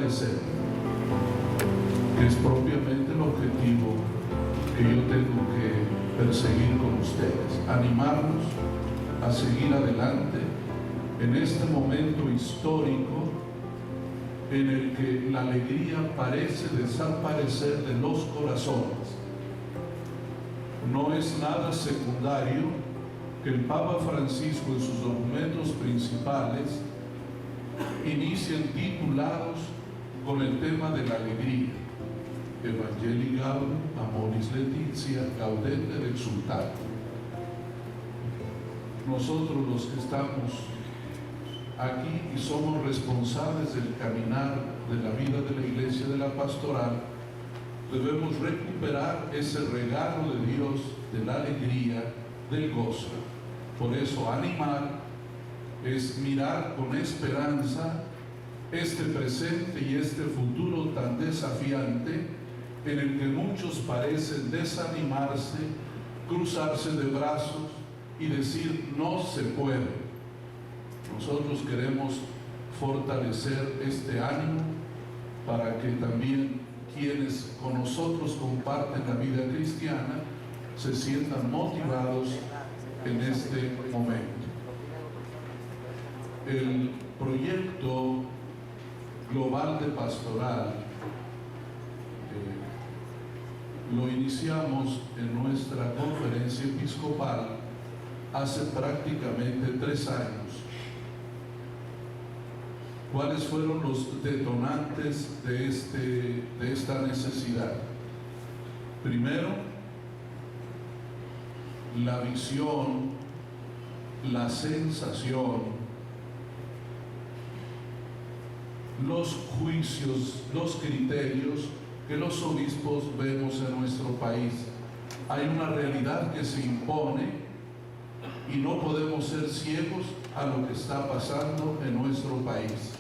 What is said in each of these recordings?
fortalecer, que es propiamente el objetivo que yo tengo que perseguir con ustedes, animarnos a seguir adelante en este momento histórico en el que la alegría parece desaparecer de los corazones. No es nada secundario que el Papa Francisco en sus documentos principales inicien titulados con el tema de la alegría: Evangelii Gaudium, Amoris Laetitia, Gaudete et Exsultate. Nosotros los que estamos aquí y somos responsables del caminar de la vida de la Iglesia, de la pastoral, debemos recuperar ese regalo de Dios, de la alegría, del gozo. Por eso animar es mirar con esperanza este presente y este futuro tan desafiante, en el que muchos parecen desanimarse, cruzarse de brazos y decir no se puede. Nosotros queremos fortalecer este ánimo para que también quienes con nosotros comparten la vida cristiana se sientan motivados en este momento. El proyecto global de pastoral lo iniciamos en nuestra conferencia episcopal hace prácticamente 3 años. ¿Cuáles fueron los detonantes de esta necesidad? Primero, la visión, la sensación, los juicios, los criterios que los obispos vemos en nuestro país. Hay una realidad que se impone y no podemos ser ciegos a lo que está pasando en nuestro país,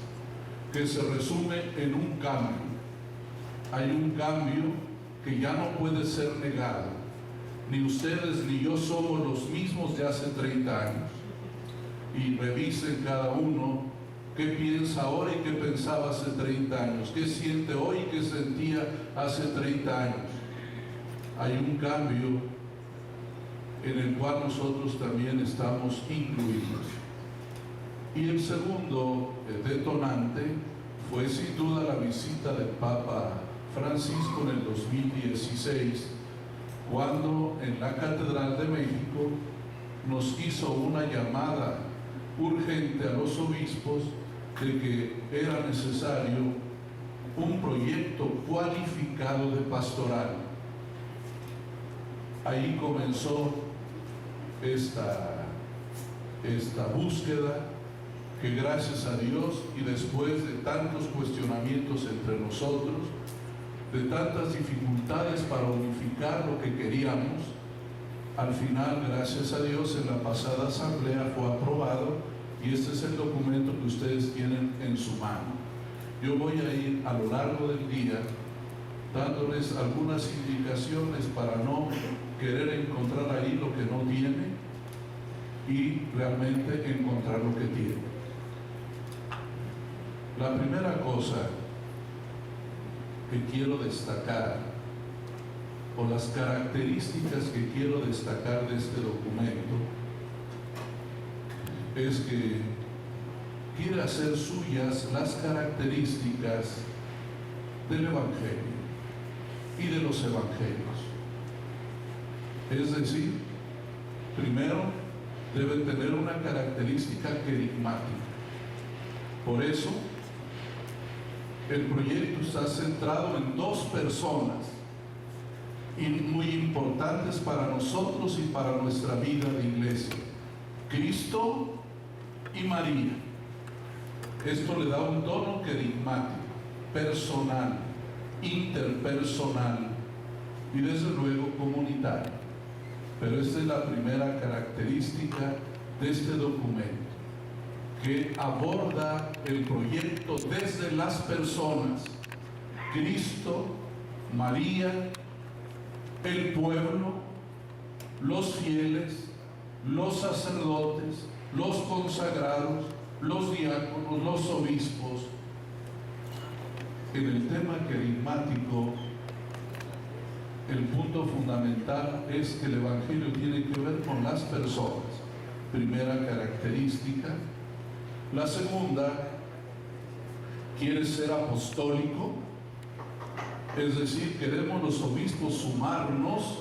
que se resume en un cambio. Hay un cambio que ya no puede ser negado. Ni ustedes ni yo somos los mismos de hace 30 años. Y revisen cada uno qué piensa ahora y qué pensaba hace 30 años, qué siente hoy y qué sentía hace 30 años. Hay un cambio en el cual nosotros también estamos incluidos. Y el segundo detonante fue sin duda la visita del Papa Francisco en el 2016, cuando en la Catedral de México nos hizo una llamada urgente a los obispos de que era necesario un proyecto cualificado de pastoral. Ahí comenzó esta búsqueda que, gracias a Dios, y después de tantos cuestionamientos entre nosotros, de tantas dificultades para unificar lo que queríamos, al final, gracias a Dios, en la pasada asamblea fue aprobado, y este es el documento que ustedes tienen en su mano. Yo voy a ir a lo largo del día dándoles algunas indicaciones para no querer encontrar ahí lo que no tiene y realmente encontrar lo que tiene. La primera cosa que quiero destacar, o las características que quiero destacar de este documento, es que quiere hacer suyas las características del Evangelio y de los Evangelios. Es decir, primero debe tener una característica querigmática. Por eso, el proyecto está centrado en 2 personas y muy importantes para nosotros y para nuestra vida de iglesia: Cristo y María. Esto le da un tono querigmático, personal, interpersonal y desde luego comunitario. Pero esta es la primera característica de este documento, que aborda el proyecto desde las personas: Cristo, María, el pueblo, los fieles, los sacerdotes, los consagrados, los diáconos, los obispos, En el tema querigmático, el punto fundamental es que el Evangelio tiene que ver con las personas. Primera característica. La segunda, quiere ser apostólico, es decir, queremos los obispos sumarnos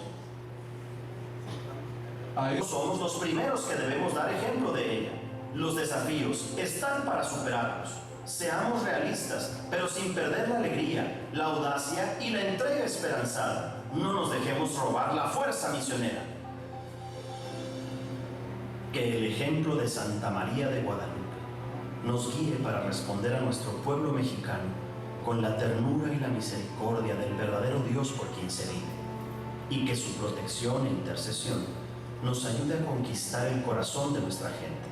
a eso. Somos los primeros que debemos dar ejemplo de ella. Los desafíos están para superarlos. Seamos realistas, pero sin perder la alegría, la audacia y la entrega esperanzada. No nos dejemos robar la fuerza misionera. Que el ejemplo de Santa María de Guadalupe nos guíe para responder a nuestro pueblo mexicano con la ternura y la misericordia del verdadero Dios por quien se vive, y que su protección e intercesión nos ayude a conquistar el corazón de nuestra gente,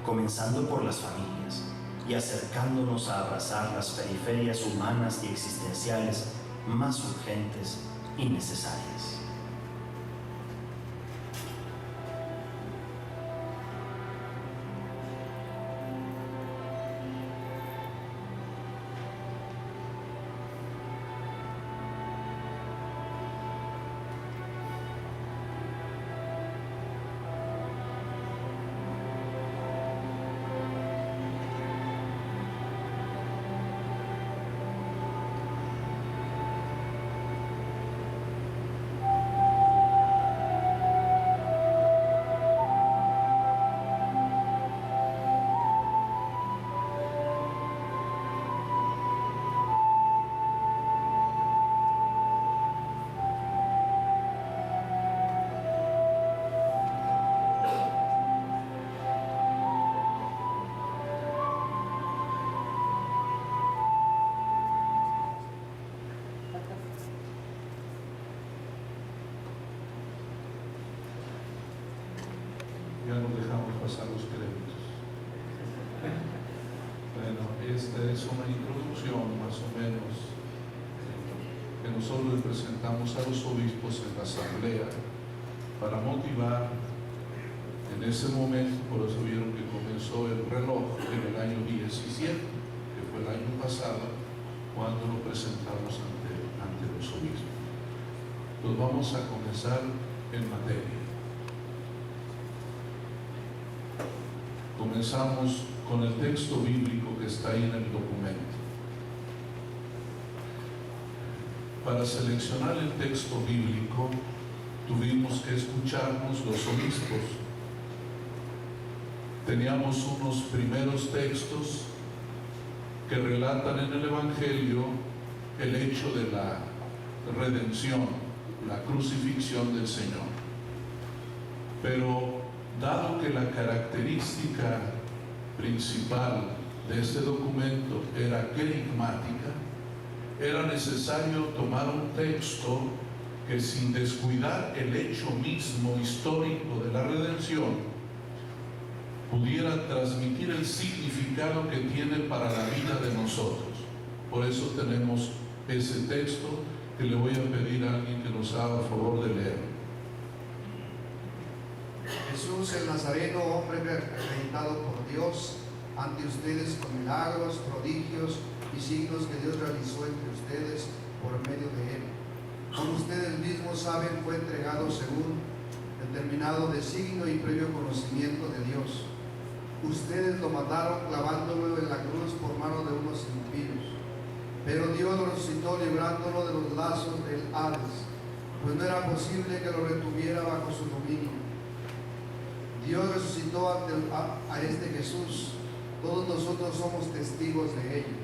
comenzando por las familias y acercándonos a abrazar las periferias humanas y existenciales más urgentes y necesarias. Ya no dejamos pasar los créditos. Bueno, esta es una introducción más o menos que nosotros le presentamos a los obispos en la asamblea para motivar en ese momento. Por eso vieron que comenzó el reloj en el año 17, que fue el año pasado, cuando lo presentamos ante los obispos. Pues vamos a comenzar en materia. Comenzamos con el texto bíblico que está ahí en el documento. Para seleccionar el texto bíblico tuvimos que escucharnos los obispos. Teníamos unos primeros textos que relatan en el Evangelio el hecho de la redención, la crucifixión del Señor. Pero dado que la característica principal de este documento era querigmática, era necesario tomar un texto que, sin descuidar el hecho mismo histórico de la redención, pudiera transmitir el significado que tiene para la vida de nosotros. Por eso tenemos ese texto que le voy a pedir a alguien que nos haga favor de leer. Jesús el Nazareno, hombre acreditado por Dios ante ustedes con milagros, prodigios y signos que Dios realizó entre ustedes por medio de él. Como ustedes mismos saben, fue entregado según determinado designio y previo conocimiento de Dios. Ustedes lo mataron clavándolo en la cruz por mano de unos impíos, pero Dios lo resucitó librándolo de los lazos del Hades, pues no era posible que lo retuviera bajo su dominio. Dios resucitó a este Jesús. Todos nosotros somos testigos de ello.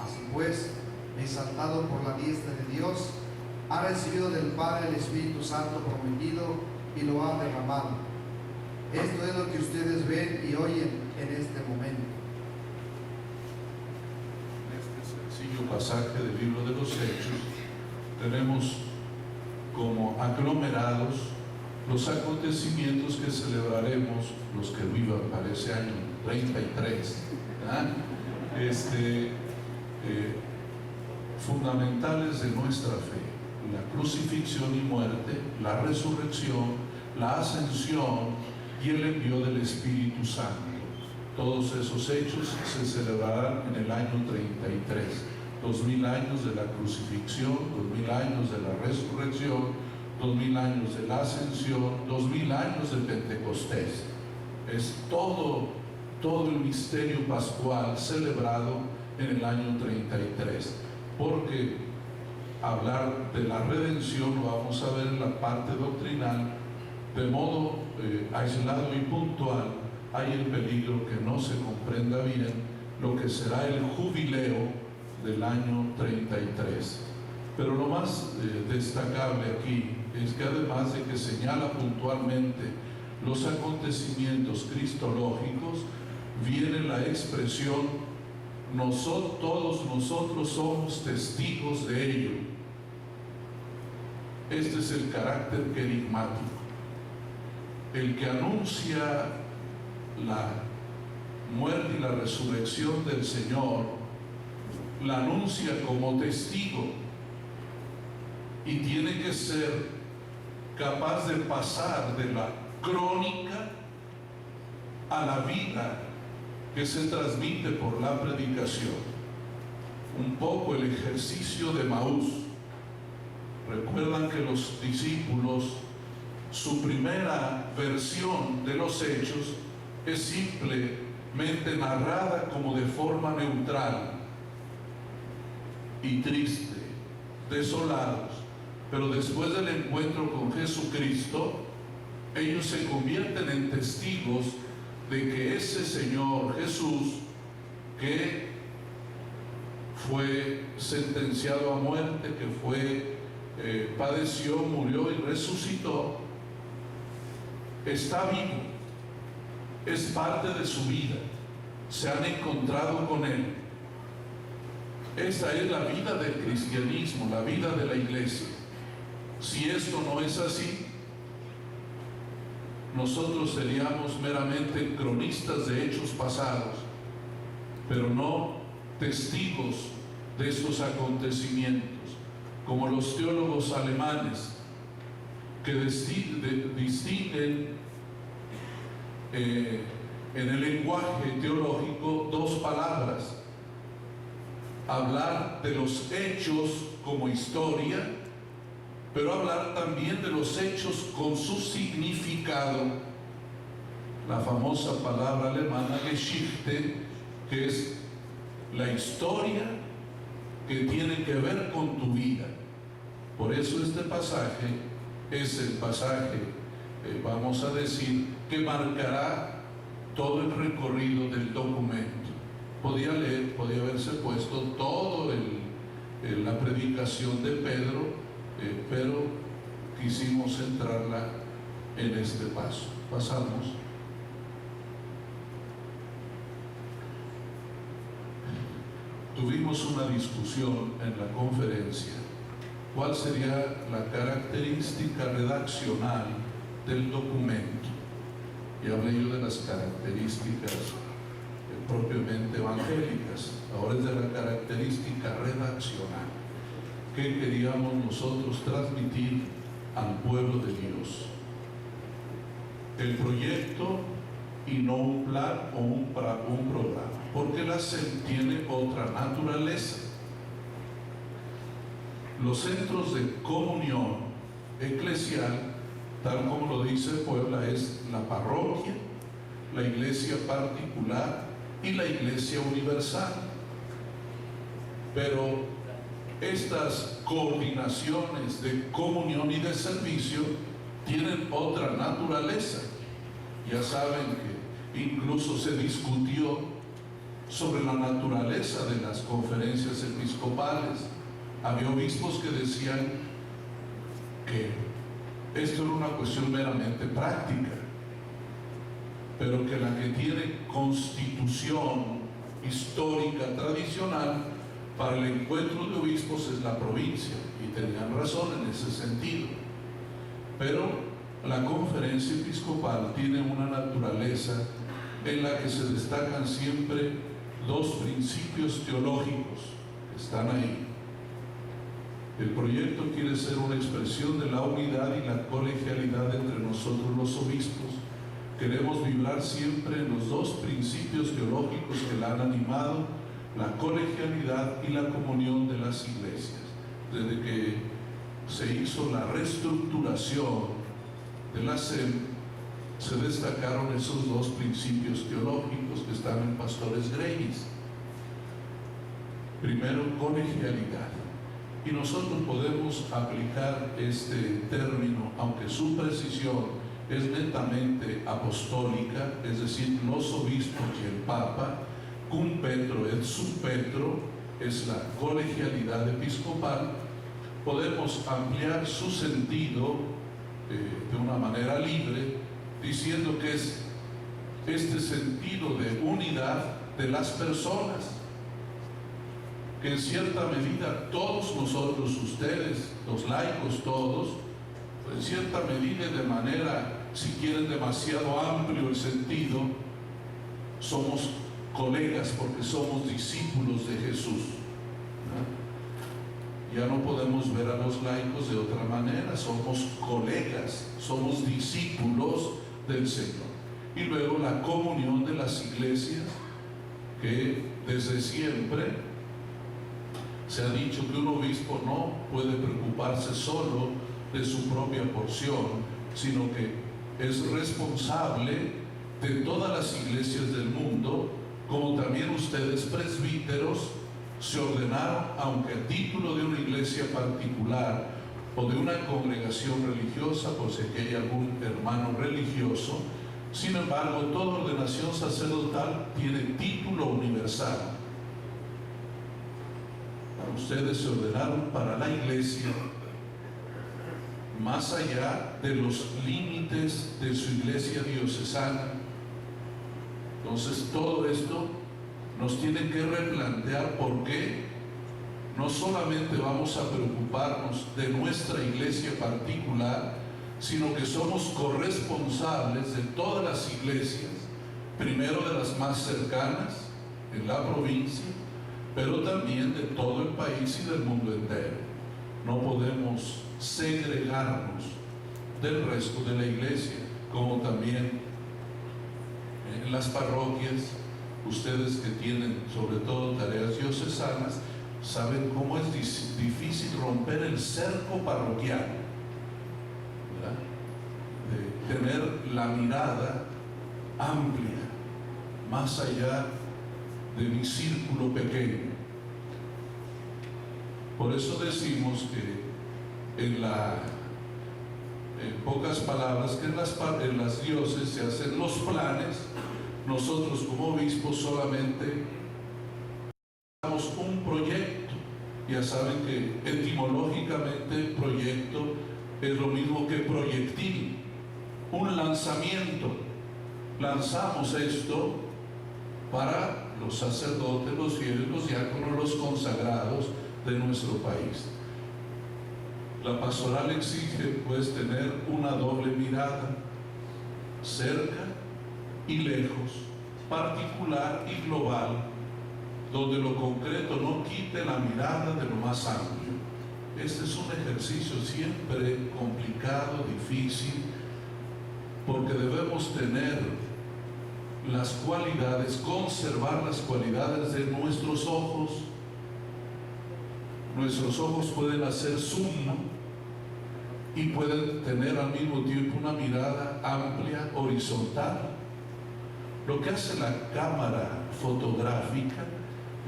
Así pues, exaltado por la diestra de Dios, ha recibido del Padre el Espíritu Santo prometido y lo ha derramado. Esto es lo que ustedes ven y oyen en este momento. En este sencillo pasaje del libro de los Hechos tenemos como aglomerados los acontecimientos que celebraremos, los que vivan para ese año 33, fundamentales de nuestra fe: la crucifixión y muerte, la resurrección, la ascensión y el envío del Espíritu Santo. Todos esos hechos se celebrarán en el año 33. 2000 años de la crucifixión, 2000 años de la resurrección, 2000 años de la ascensión, 2000 años de Pentecostés. Es todo el misterio pascual celebrado en el año 33, porque hablar de la redención lo vamos a ver en la parte doctrinal de modo aislado y puntual. Hay el peligro que no se comprenda bien lo que será el jubileo del año 33. Pero lo más destacable aquí es que además de que señala puntualmente los acontecimientos cristológicos, viene la expresión todos nosotros somos testigos de ello. Este es el carácter querigmático. El que anuncia la muerte y la resurrección del Señor, la anuncia como testigo y tiene que ser capaz de pasar de la crónica a la vida que se transmite por la predicación. Un poco el ejercicio de Maús. Recuerdan que los discípulos, su primera versión de los hechos es simplemente narrada como de forma neutral y triste, desolados. Pero después del encuentro con Jesucristo, ellos se convierten en testigos de que ese Señor Jesús, que fue sentenciado a muerte, que padeció, murió y resucitó, está vivo, es parte de su vida, se han encontrado con Él. Esta es la vida del cristianismo, la vida de la iglesia. Si esto no es así, nosotros seríamos meramente cronistas de hechos pasados, pero no testigos de estos acontecimientos, como los teólogos alemanes que distinguen en el lenguaje teológico dos palabras: hablar de los hechos como historia, pero hablar también de los hechos con su significado. La famosa palabra alemana Geschichte, que es la historia que tiene que ver con tu vida. Por eso este pasaje es el pasaje, vamos a decir, que marcará todo el recorrido del documento. Podía haberse puesto todo la predicación de Pedro, pero quisimos centrarla en este paso. Pasamos. Tuvimos una discusión en la conferencia. ¿Cuál sería la característica redaccional del documento? Y hablé yo de las características propiamente evangélicas. Ahora es de la característica redaccional. ¿Qué queríamos nosotros transmitir al pueblo de Dios? El proyecto y no un plan o un programa, porque la SEM tiene otra naturaleza. Los centros de comunión eclesial, tal como lo dice Puebla, es la parroquia, la iglesia particular y la iglesia universal. Pero estas coordinaciones de comunión y de servicio tienen otra naturaleza. Ya saben que incluso se discutió sobre la naturaleza de las conferencias episcopales. Había obispos que decían que esto era una cuestión meramente práctica, pero que la que tiene constitución histórica tradicional para el encuentro de obispos es la provincia, y tenían razón en ese sentido. Pero la conferencia episcopal tiene una naturaleza en la que se destacan siempre dos principios teológicos que están ahí. El proyecto quiere ser una expresión de la unidad y la colegialidad entre nosotros los obispos. Queremos vibrar siempre en los dos principios teológicos que la han animado, la colegialidad y la comunión de las iglesias. Desde que se hizo la reestructuración de la SEM, se destacaron esos dos principios teológicos que están en Pastores Greyes. Primero, colegialidad. Y nosotros podemos aplicar este término, aunque su precisión es netamente apostólica, es decir, los obispos y el Papa, cum petro et sub petro, es la colegialidad episcopal. Podemos ampliar su sentido de una manera libre, diciendo que es este sentido de unidad de las personas, que en cierta medida todos nosotros, ustedes, los laicos todos, en cierta medida, de manera, si quieren, demasiado amplio el sentido, somos colegas porque somos discípulos de Jesús. Ya no podemos ver a los laicos de otra manera, somos colegas, somos discípulos del Señor. Y luego la comunión de las iglesias, que desde siempre se ha dicho que un obispo no puede preocuparse solo de su propia porción, sino que es responsable de todas las iglesias del mundo, como también ustedes presbíteros se ordenaron, aunque a título de una iglesia particular o de una congregación religiosa, por si aquí hay algún hermano religioso. Sin embargo, toda ordenación sacerdotal tiene título universal. Ustedes se ordenaron para la iglesia más allá de los límites de su iglesia diocesana. Entonces, todo esto nos tiene que replantear por qué no solamente vamos a preocuparnos de nuestra iglesia particular, sino que somos corresponsables de todas las iglesias, primero de las más cercanas en la provincia, pero también de todo el país y del mundo entero. No podemos segregarnos del resto de la iglesia, como también en las parroquias. Ustedes que tienen sobre todo tareas diocesanas saben cómo es difícil romper el cerco parroquial, ¿verdad? De tener la mirada amplia, más allá de mi círculo pequeño. Por eso decimos que en pocas palabras, que en las diócesis se hacen los planes. Nosotros como obispos solamente damos un proyecto. Ya saben que etimológicamente proyecto es lo mismo que proyectil, un lanzamiento. Lanzamos esto para los sacerdotes, los fieles, los diáconos, los consagrados de nuestro país. La pastoral exige pues tener una doble mirada, cerca y lejos, particular y global, donde lo concreto no quite la mirada de lo más amplio. Este es un ejercicio siempre complicado, difícil, porque debemos tener las cualidades, conservar las cualidades de nuestros ojos. Nuestros ojos pueden hacer zoom y pueden tener al mismo tiempo una mirada amplia, horizontal. Lo que hace la cámara fotográfica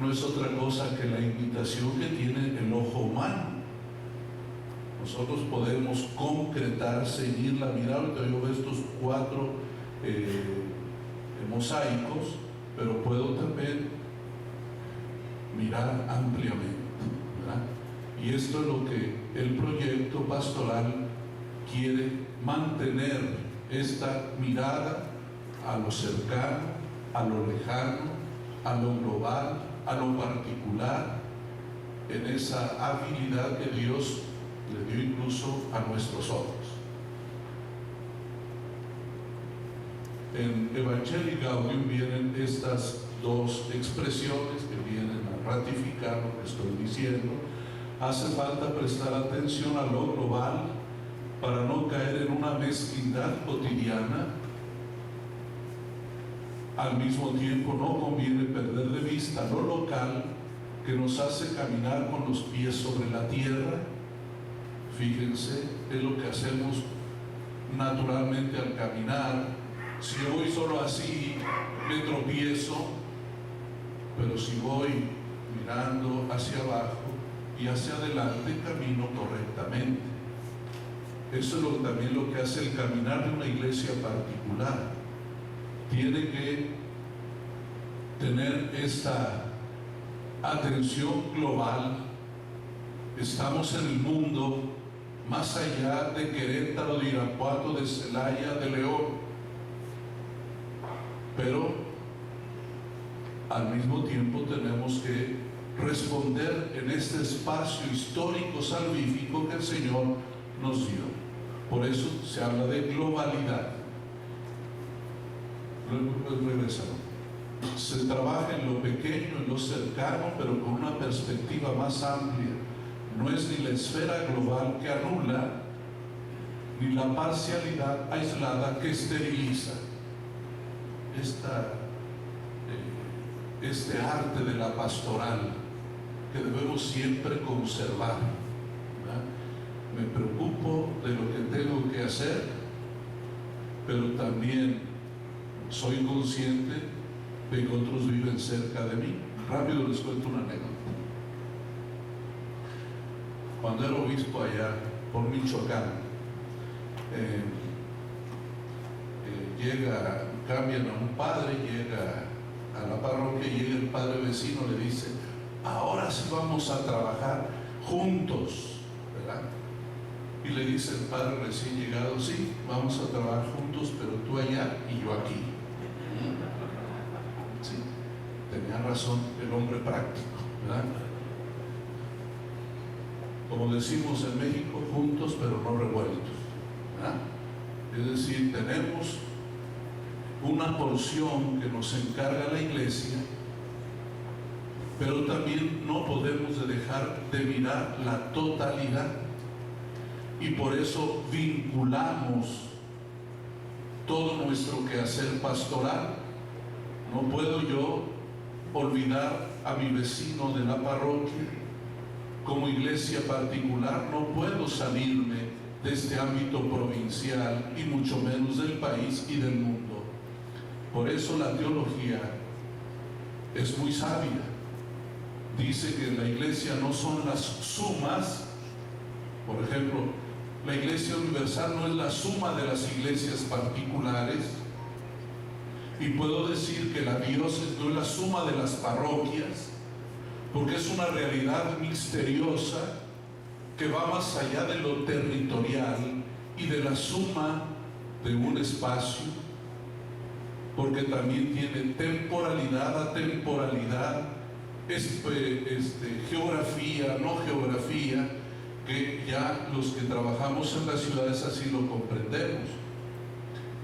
no es otra cosa que la imitación que tiene el ojo humano. Nosotros podemos concretar, seguir la mirada. Ahorita yo veo estos 4 mosaicos, pero puedo también mirar ampliamente, ¿verdad? Y esto es lo que el proyecto pastoral quiere mantener, esta mirada a lo cercano, a lo lejano, a lo global, a lo particular, en esa habilidad que Dios le dio incluso a nuestros ojos. En Evangelii Gaudium vienen estas dos expresiones que vienen a ratificar lo que estoy diciendo. Hace falta prestar atención a lo global para no caer en una mezquindad cotidiana Al mismo tiempo, no conviene perder de vista lo local, que nos hace caminar con los pies sobre la tierra. Fíjense, es lo que hacemos naturalmente al caminar. Si yo voy solo así, me tropiezo, pero si voy mirando hacia abajo y hacia adelante, camino correctamente. Eso es también lo que hace el caminar de una iglesia particular. Tiene que tener esta atención global. Estamos en el mundo, más allá de Querétaro, de Irapuato, de Celaya, de León, pero al mismo tiempo tenemos que responder en este espacio histórico salvífico que el Señor nos dio. Por eso se habla de globalidad. Regresamos. Se trabaja en lo pequeño, en lo cercano, pero con una perspectiva más amplia. No es ni la esfera global que anula, ni la parcialidad aislada que esteriliza. Este arte de la pastoral que debemos siempre conservar, ¿verdad? Me preocupo de lo que tengo que hacer, pero también soy consciente de que otros viven cerca de mí. Rápido les cuento una anécdota. Cuando era obispo allá por Michoacán, cambian a un padre, llega a la parroquia, llega el padre vecino, le dice: ahora sí vamos a trabajar juntos, ¿verdad? Y le dice el padre recién llegado: sí, vamos a trabajar juntos, pero tú allá y yo aquí. Sí, tenía razón el hombre práctico, ¿verdad? Como decimos en México, juntos pero no revueltos, ¿verdad? Es decir, tenemos una porción que nos encarga la iglesia, pero también no podemos dejar de mirar la totalidad, y por eso vinculamos todo nuestro quehacer pastoral. No puedo yo olvidar a mi vecino de la parroquia. Como iglesia particular no puedo salirme de este ámbito provincial y mucho menos del país y del mundo. Por eso la teología es muy sabia. Dice que la iglesia no son las sumas. Por ejemplo, la iglesia universal no es la suma de las iglesias particulares. Y puedo decir que la diócesis no es la suma de las parroquias, porque es una realidad misteriosa que va más allá de lo territorial y de la suma de un espacio, porque también tiene temporalidad, atemporalidad, geografía, no geografía, que ya los que trabajamos en las ciudades así lo comprendemos.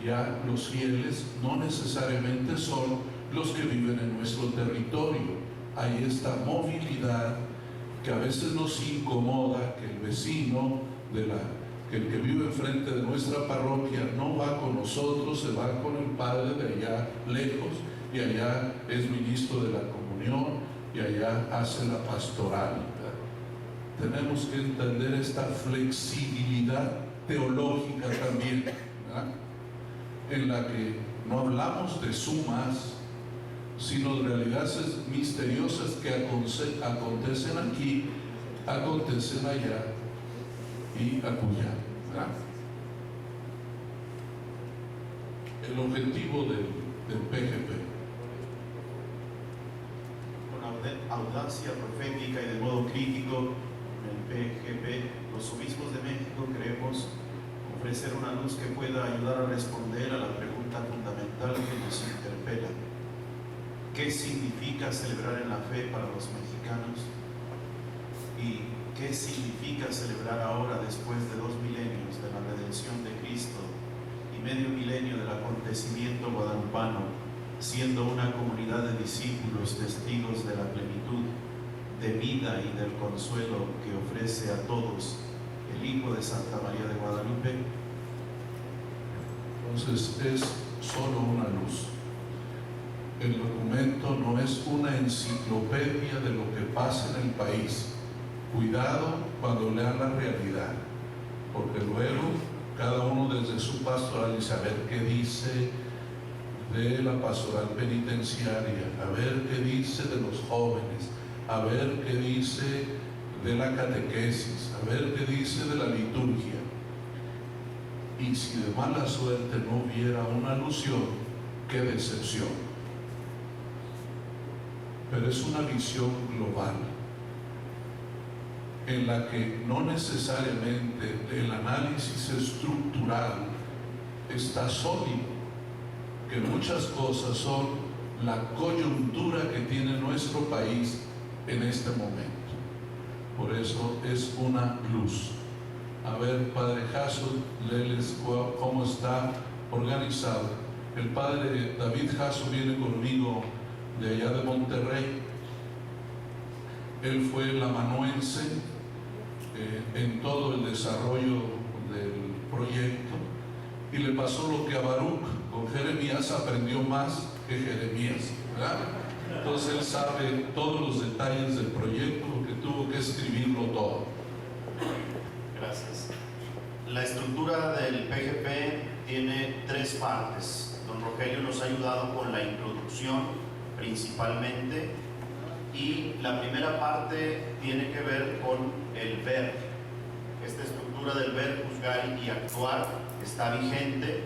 Ya los fieles no necesariamente son los que viven en nuestro territorio. Hay esta movilidad que a veces nos incomoda, que el vecino que el que vive enfrente de nuestra parroquia no va con nosotros, se va con el padre de allá lejos, y allá es ministro de la comunión y allá hace la pastoral. Tenemos que entender esta flexibilidad teológica también, ¿verdad? En la que no hablamos de sumas, sino de realidades misteriosas que acontecen aquí, acontecen allá y acullá, ¿verdad? El objetivo del PGP. Con audacia profética y de modo crítico, en el PGP, los obispos de México queremos ofrecer una luz que pueda ayudar a responder a la pregunta fundamental que nos interpela: ¿qué significa celebrar en la fe para los mexicanos? ¿Y qué significa celebrar ahora, después de 2 milenios de la redención de Cristo y medio milenio del acontecimiento guadalupano, siendo una comunidad de discípulos testigos de la plenitud de vida y del consuelo que ofrece a todos el Hijo de Santa María de Guadalupe? Entonces es solo una luz. el documento no es una enciclopedia de lo que pasa en el país. Cuidado cuando lean la realidad, porque luego cada uno desde su pastoral dice a ver qué dice de la pastoral penitenciaria, a ver qué dice de los jóvenes, a ver qué dice de la catequesis, a ver qué dice de la liturgia. Y si de mala suerte no hubiera una alusión, qué decepción. Pero es una visión global en la que no necesariamente el análisis estructural está sólido, que muchas cosas son la coyuntura que tiene nuestro país en este momento. Por eso es una luz. A ver, Padre Jasso, léeles cómo está organizado. El Padre David Jasso viene conmigo de allá de Monterrey. Él fue el amanuense en todo el desarrollo del proyecto, y le pasó lo que a Baruch con Jeremías, aprendió más que Jeremías, ¿verdad? Entonces él sabe todos los detalles del proyecto porque tuvo que escribirlo todo. Gracias. La estructura del PGP tiene 3 partes. Don Rogelio nos ha ayudado con la introducción principalmente, y la primera parte tiene que ver con el ver. Esta estructura del ver, juzgar y actuar está vigente,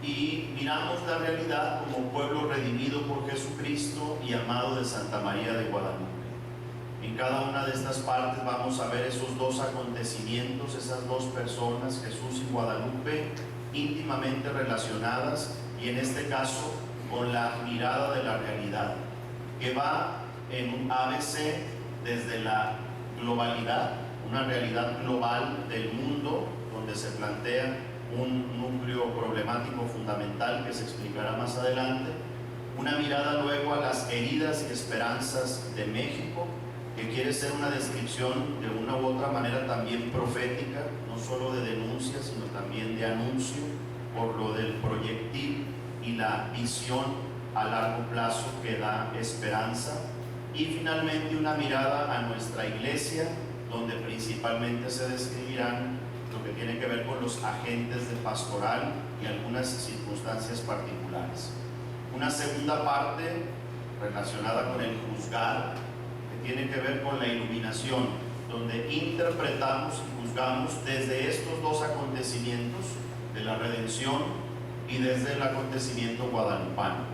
y miramos la realidad como pueblo redimido por Jesucristo y amado de Santa María de Guadalupe. En cada una de estas partes vamos a ver esos 2 acontecimientos, esas 2 personas, Jesús y Guadalupe, íntimamente relacionadas, y en este caso con la mirada de la realidad, que va en un ABC desde la globalidad, una realidad global del mundo, donde se plantea un núcleo problemático fundamental que se explicará más adelante, una mirada luego a las heridas y esperanzas de México, que quiere ser una descripción de una u otra manera también profética, no solo de denuncia, sino también de anuncio, por lo del proyectil y la visión a largo plazo que da esperanza. Y finalmente una mirada a nuestra iglesia, donde principalmente se describirán lo que tiene que ver con los agentes de pastoral y algunas circunstancias particulares. Una segunda parte relacionada con el juzgar, que tiene que ver con la iluminación, donde interpretamos y juzgamos desde estos 2 acontecimientos de la redención y desde el acontecimiento guadalupano.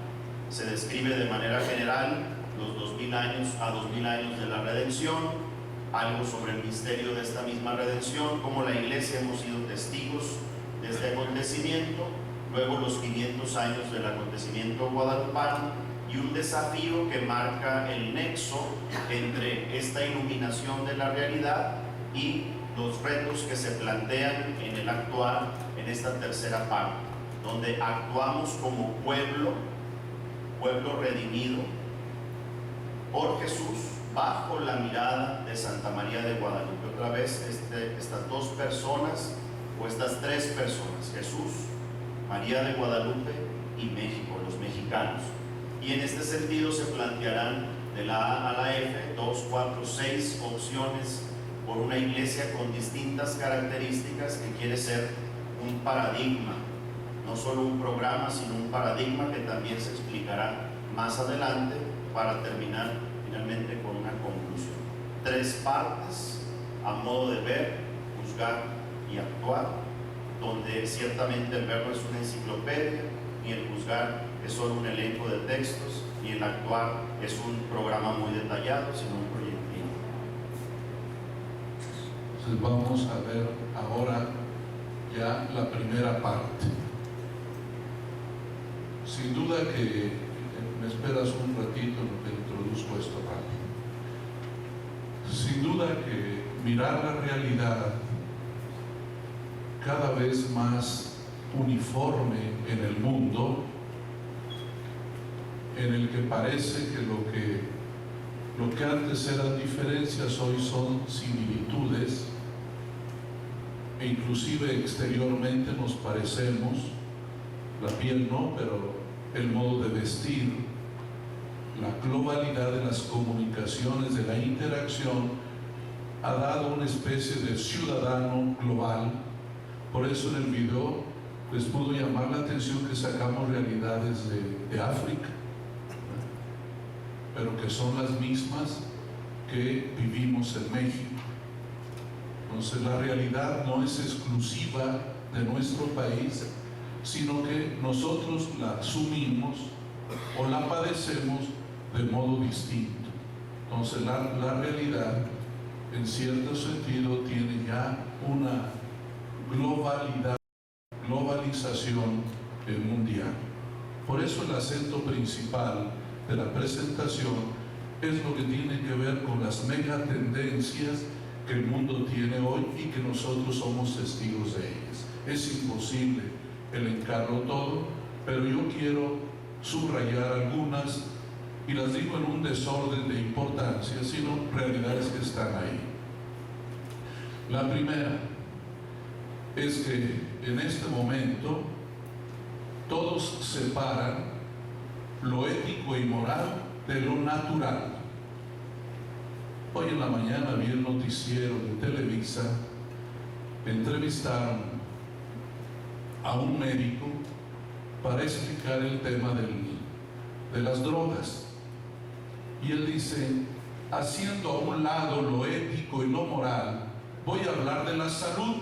Se describe de manera general los 2000 años a 2000 años de la redención, algo sobre el misterio de esta misma redención, cómo la iglesia hemos sido testigos de este acontecimiento, luego los 500 años del acontecimiento guadalupano, y un desafío que marca el nexo entre esta iluminación de la realidad y los retos que se plantean en el actuar en esta tercera parte, donde actuamos como pueblo redimido por Jesús, bajo la mirada de Santa María de Guadalupe. Otra vez, estas 2 personas, o estas 3 personas, Jesús, María de Guadalupe y México, los mexicanos. Y en este sentido se plantearán de la A a la F 2, 4, 6 opciones por una iglesia con distintas características, que quiere ser un paradigma, no solo un programa, sino un paradigma que también se explicará más adelante, para terminar finalmente con una conclusión. 3 partes a modo de ver, juzgar y actuar, donde ciertamente el verbo es una enciclopedia, y el juzgar es solo un elenco de textos, y el actuar es un programa muy detallado, sino un proyectil. Entonces vamos a ver ahora ya la primera parte. Sin duda que me esperas un ratito en lo que introduzco esto rápido. Sin duda que mirar la realidad cada vez más uniforme en el mundo, en el que parece que lo que antes eran diferencias hoy son similitudes, e inclusive exteriormente nos parecemos, la piel no, pero el modo de vestir, la globalidad de las comunicaciones, de la interacción, ha dado una especie de ciudadano global. Por eso en el video les pudo llamar la atención que sacamos realidades de África, pero que son las mismas que vivimos en México. Entonces la realidad no es exclusiva de nuestro país, sino que nosotros la asumimos o la padecemos de modo distinto. Entonces la realidad en cierto sentido tiene ya una globalización mundial. Por eso el acento principal de la presentación es lo que tiene que ver con las megatendencias que el mundo tiene hoy y que nosotros somos testigos de ellas. Es imposible elencarlo todo, pero yo quiero subrayar algunas y las digo en un desorden de importancia, sino realidades que están ahí. La primera es que en este momento todos separan lo ético y moral de lo natural. Hoy en la mañana vi el noticiero de Televisa, entrevistaron a un médico para explicar el tema de las drogas. Y él dice, haciendo a un lado lo ético y lo moral, voy a hablar de la salud.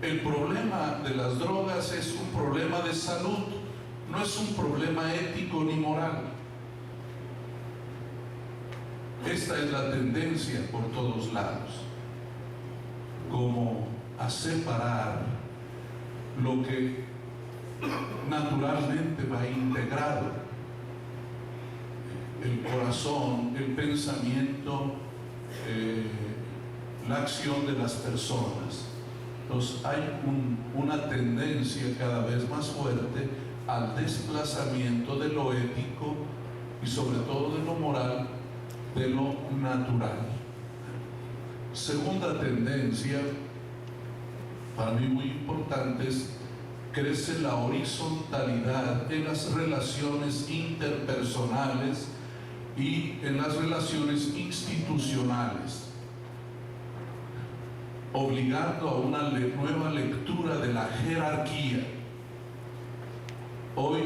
El problema de las drogas es un problema de salud, no es un problema ético ni moral. Esta es la tendencia por todos lados, como a separar lo que naturalmente va integrado, el corazón, el pensamiento, la acción de las personas. Entonces hay una tendencia cada vez más fuerte al desplazamiento de lo ético y sobre todo de lo moral, de lo natural. Segunda tendencia, para mí muy importante, es crece la horizontalidad en las relaciones interpersonales y en las relaciones institucionales, obligando a una nueva lectura de la jerarquía. Hoy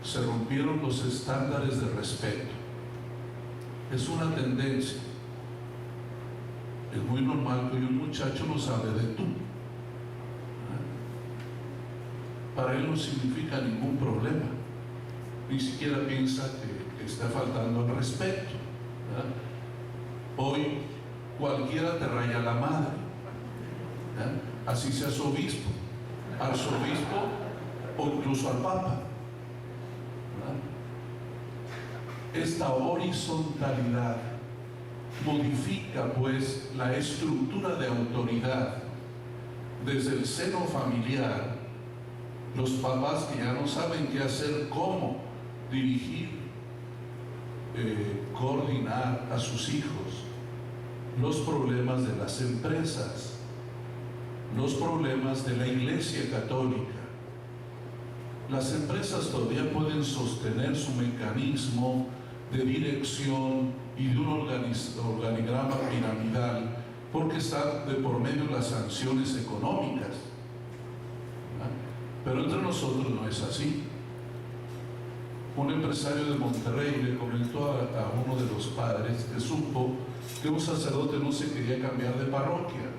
se rompieron los estándares de respeto. Es una tendencia. Es muy normal que un muchacho no sabe de tú. Para él no significa ningún problema. Ni siquiera piensa que está faltando al respeto. Hoy cualquiera te raya la madre. Así seas obispo, arzobispo o incluso al papa. Esta horizontalidad modifica pues la estructura de autoridad desde el seno familiar. Los papás que ya no saben qué hacer, cómo dirigir, coordinar a sus hijos, los problemas de las empresas, los problemas de la Iglesia Católica. Las empresas todavía pueden sostener su mecanismo de dirección y de un organigrama piramidal porque están de por medio las sanciones económicas. Pero entre nosotros no es así. Un empresario de Monterrey le comentó a uno de los padres que supo que un sacerdote no se quería cambiar de parroquia.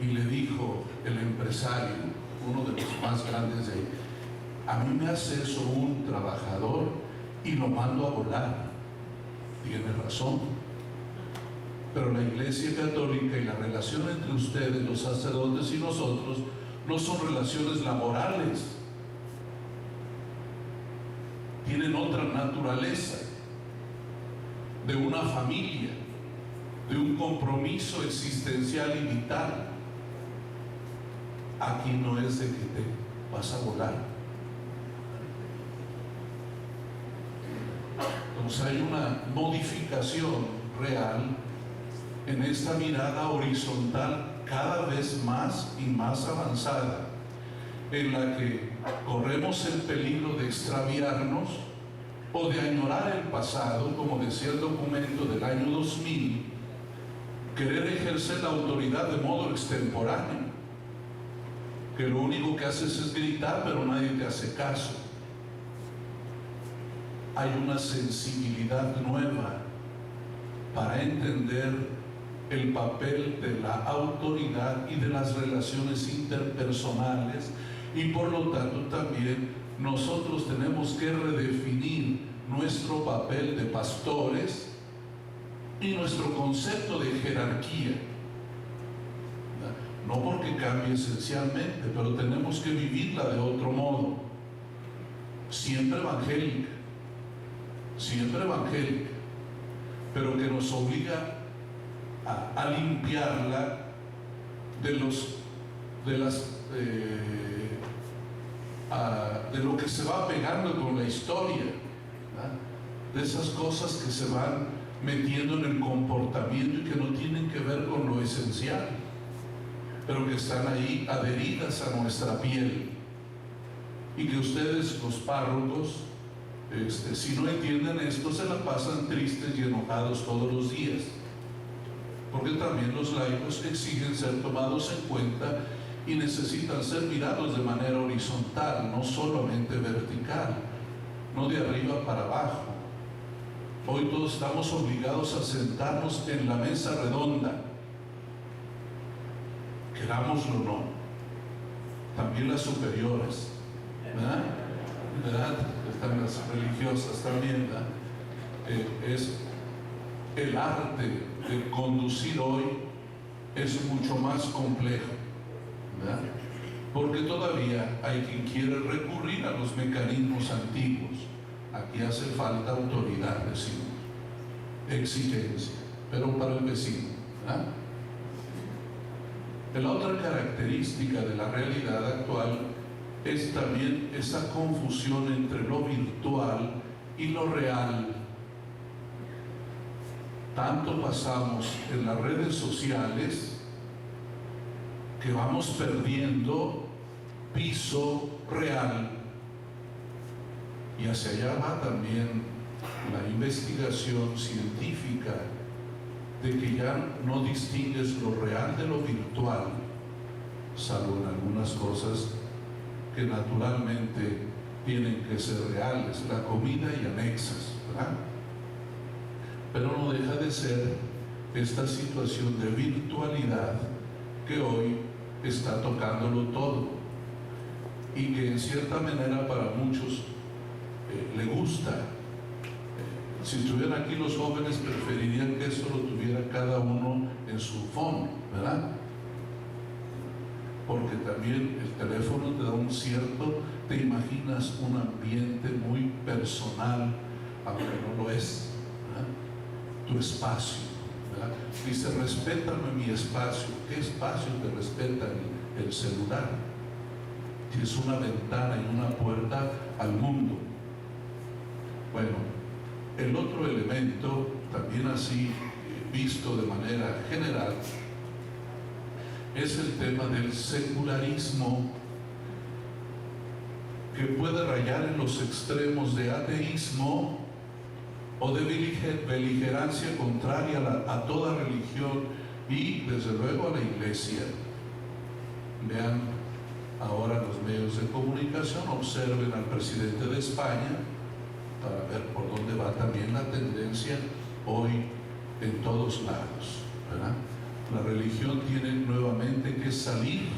Y le dijo el empresario, uno de los más grandes de ahí, a mí me hace eso un trabajador y lo mando a volar. Tiene razón. Pero la Iglesia Católica y la relación entre ustedes, los sacerdotes y nosotros, no son relaciones laborales. Tienen otra naturaleza, de una familia, de un compromiso existencial y vital. Aquí no es de que te vas a volar. Entonces hay una modificación real en esta mirada horizontal cada vez más y más avanzada, en la que corremos el peligro de extraviarnos o de añorar el pasado, como decía el documento del año 2000, querer ejercer la autoridad de modo extemporáneo, que lo único que haces es gritar, pero nadie te hace caso. Hay una sensibilidad nueva para entender el papel de la autoridad y de las relaciones interpersonales, y por lo tanto también nosotros tenemos que redefinir nuestro papel de pastores y nuestro concepto de jerarquía. No porque cambie esencialmente, pero tenemos que vivirla de otro modo, siempre evangélica, pero que nos obliga a limpiarla de lo que se va pegando con la historia, ¿verdad? De esas cosas que se van metiendo en el comportamiento y que no tienen que ver con lo esencial, pero que están ahí adheridas a nuestra piel, y que ustedes, los párrocos, si no entienden esto, se la pasan tristes y enojados todos los días, porque también los laicos exigen ser tomados en cuenta y necesitan ser mirados de manera horizontal, no solamente vertical, no de arriba para abajo. Hoy todos estamos obligados a sentarnos en la mesa redonda, querámoslo o no, también las superiores, ¿verdad? Están las religiosas también, ¿verdad? Es el arte de conducir hoy es mucho más complejo, ¿verdad? Porque todavía hay quien quiere recurrir a los mecanismos antiguos. Aquí hace falta autoridad, decimos, exigencia, pero para el vecino, ¿verdad? La otra característica de la realidad actual es también esa confusión entre lo virtual y lo real. Tanto pasamos en las redes sociales que vamos perdiendo piso real, y hacia allá va también la investigación científica, de que ya no distingues lo real de lo virtual, salvo en algunas cosas que naturalmente tienen que ser reales, la comida y anexas, ¿verdad? Pero no deja de ser esta situación de virtualidad que hoy está tocándolo todo, y que en cierta manera para muchos le gusta. Si estuvieran aquí los jóvenes, preferirían que eso lo tuviera cada uno en su phone, ¿verdad? Porque también el teléfono te da un cierto, te imaginas un ambiente muy personal, aunque no lo es, ¿verdad? Tu espacio, ¿verdad? Dice, respétame mi espacio. ¿Qué espacio te respeta el celular? Tienes una ventana y una puerta al mundo. Bueno, el otro elemento, también así visto de manera general, es el tema del secularismo, que puede rayar en los extremos de ateísmo o de beligerancia contraria a toda religión y desde luego a la Iglesia. Vean ahora los medios de comunicación, observen al presidente de España para ver por dónde va también la tendencia hoy en todos lados, ¿verdad? La religión tiene nuevamente que salir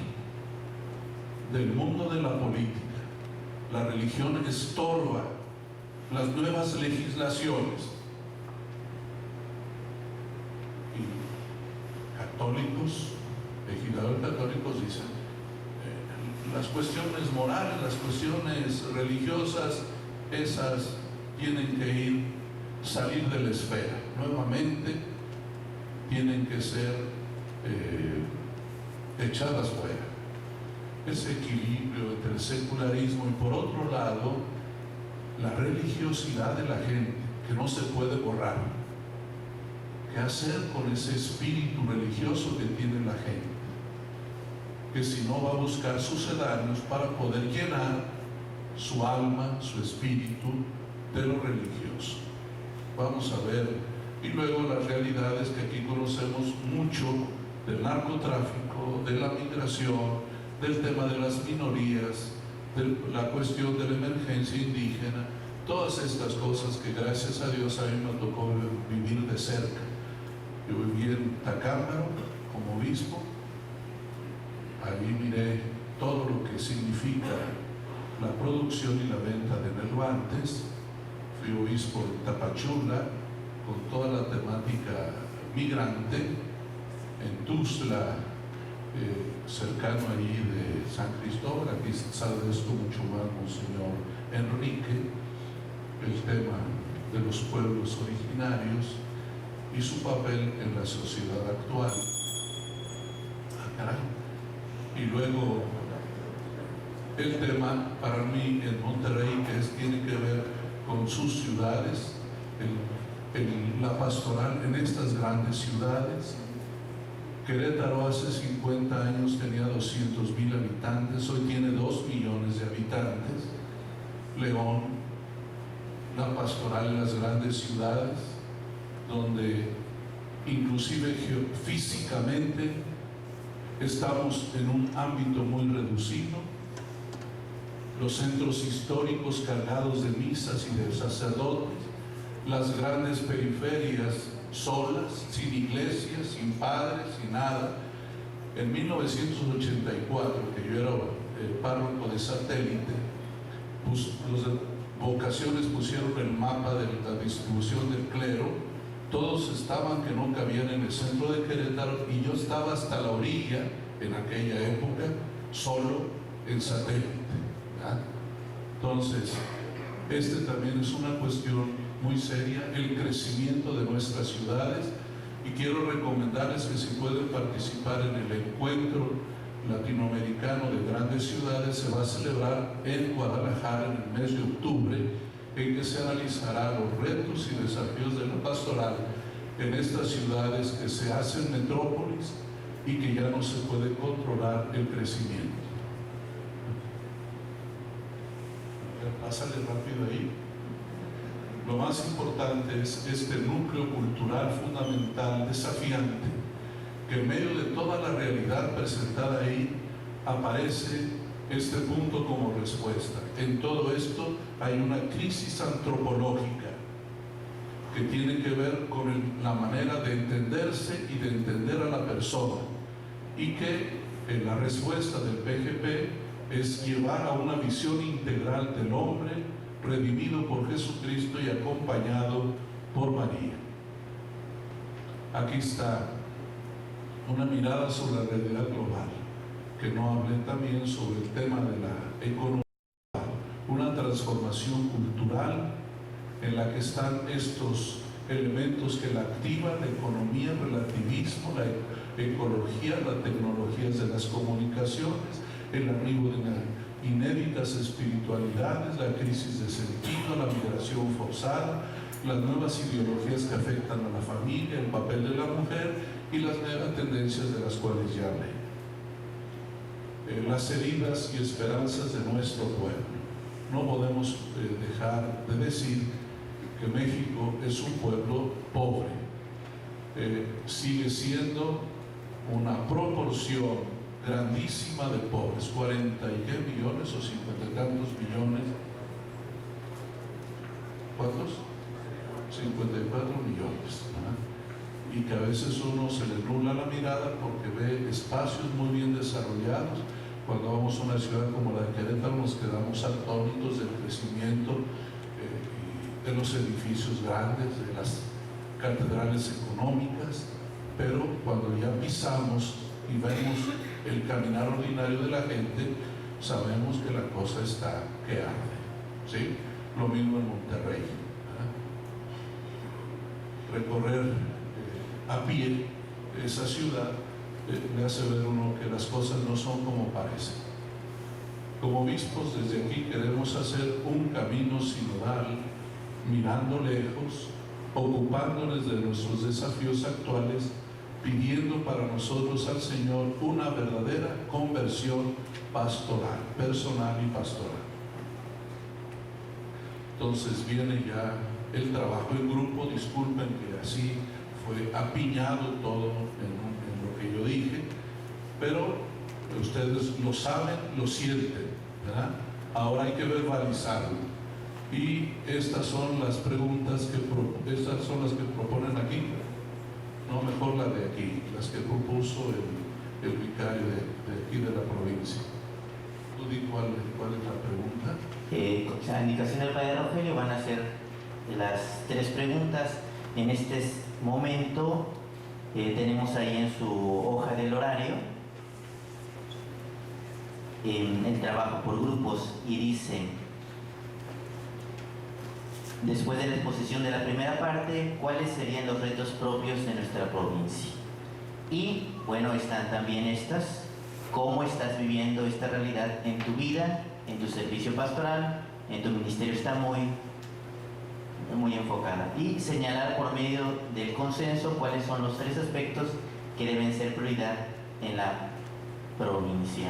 del mundo de la política. La religión estorba las nuevas legislaciones. Y católicos, legisladores católicos dicen, las cuestiones morales, las cuestiones religiosas, esas tienen que salir de la esfera. Nuevamente tienen que ser echadas fuera. Ese equilibrio entre el secularismo y, por otro lado, la religiosidad de la gente, que no se puede borrar. ¿Qué hacer con ese espíritu religioso que tiene la gente? que si no va a buscar sucedáneos para poder llenar su alma, su espíritu de lo religioso. Vamos a ver. Y luego las realidades que aquí conocemos mucho del narcotráfico, de la migración, del tema de las minorías, de la cuestión de la emergencia indígena, todas estas cosas que gracias a Dios a mí me tocó vivir de cerca. Yo viví en Tacámbaro como obispo, ahí miré todo lo que significa la producción y la venta de nervantes. Fui obispo de Tapachula con toda la temática migrante, en Tuzla, cercano allí de San Cristóbal. Aquí sabe de esto mucho más Monseñor Enrique, el tema de los pueblos originarios y su papel en la sociedad actual. Y luego el tema para mí en Monterrey, tiene que ver con sus ciudades, la pastoral en estas grandes ciudades. Querétaro hace 50 años tenía 200,000 habitantes, hoy tiene 2 millones de habitantes. León, la pastoral en las grandes ciudades, donde inclusive físicamente estamos en un ámbito muy reducido, los centros históricos cargados de misas y de sacerdotes, las grandes periferias solas, sin iglesias, sin padres, sin nada. En 1984, que yo era párroco de satélite, los de vocaciones pusieron el mapa de la distribución del clero. Todos estaban que no cabían en el centro de Querétaro y yo estaba hasta la orilla, en aquella época, solo en satélite, ¿verdad? Entonces, también es una cuestión muy seria, el crecimiento de nuestras ciudades, y quiero recomendarles que si pueden participar en el encuentro latinoamericano de grandes ciudades, se va a celebrar en Guadalajara en el mes de octubre, en que se analizará los retos y desafíos de la pastoral en estas ciudades que se hacen metrópolis y que ya no se puede controlar el crecimiento. Pásale rápido ahí. Lo más importante es este núcleo cultural fundamental, desafiante, que en medio de toda la realidad presentada ahí aparece este punto como respuesta. En todo esto hay una crisis antropológica que tiene que ver con la manera de entenderse y de entender a la persona, y que la respuesta del PGP es llevar a una visión integral del hombre redimido por Jesucristo y acompañado por María. Aquí está una mirada sobre la realidad global, que no hablé también sobre el tema de la economía, una transformación cultural en la que están estos elementos que la activan: la economía, el relativismo, la ecología, las tecnologías de las comunicaciones, el arribo de inéditas espiritualidades, la crisis de sentido, la migración forzada, las nuevas ideologías que afectan a la familia, el papel de la mujer y las nuevas tendencias de las cuales ya hablé. Las heridas y esperanzas de nuestro pueblo. No podemos dejar de decir que México es un pueblo pobre. Sigue siendo una proporción grandísima de pobres, 40 y qué millones o 50 y tantos millones. ¿Cuántos? 54 millones, ¿verdad? Y que a veces uno se le nubla la mirada porque ve espacios muy bien desarrollados. Cuando vamos a una ciudad como la de Querétaro nos quedamos atónitos del crecimiento de los edificios grandes, de las catedrales económicas, pero cuando ya pisamos y vemos el caminar ordinario de la gente, sabemos que la cosa está que arde, ¿sí? Lo mismo en Monterrey, ¿verdad? Recorrer a pie esa ciudad le hace ver uno que las cosas no son como parecen. Como obispos, desde aquí queremos hacer un camino sinodal, mirando lejos, ocupándonos de nuestros desafíos actuales, pidiendo para nosotros al Señor una verdadera conversión pastoral, personal y pastoral. Entonces viene ya el trabajo en grupo. Disculpen que así fue apiñado todo en lo que yo dije, pero ustedes lo saben, lo sienten, ¿verdad? Ahora hay que verbalizarlo. Y estas son las preguntas que proponen aquí. No, mejor la de aquí, las que propuso el vicario de aquí de la provincia. ¿Tú di cuál es la pregunta? La indicación del padre Rogelio van a ser las 3 preguntas. En este momento tenemos ahí en su hoja del horario el trabajo por grupos y dice: después de la exposición de la primera parte, ¿cuáles serían los retos propios de nuestra provincia? Y bueno, están también estas: ¿cómo estás viviendo esta realidad en tu vida, en tu servicio pastoral, en tu ministerio? Está muy enfocada. Y señalar por medio del consenso cuáles son los 3 aspectos que deben ser prioridad en la provincia.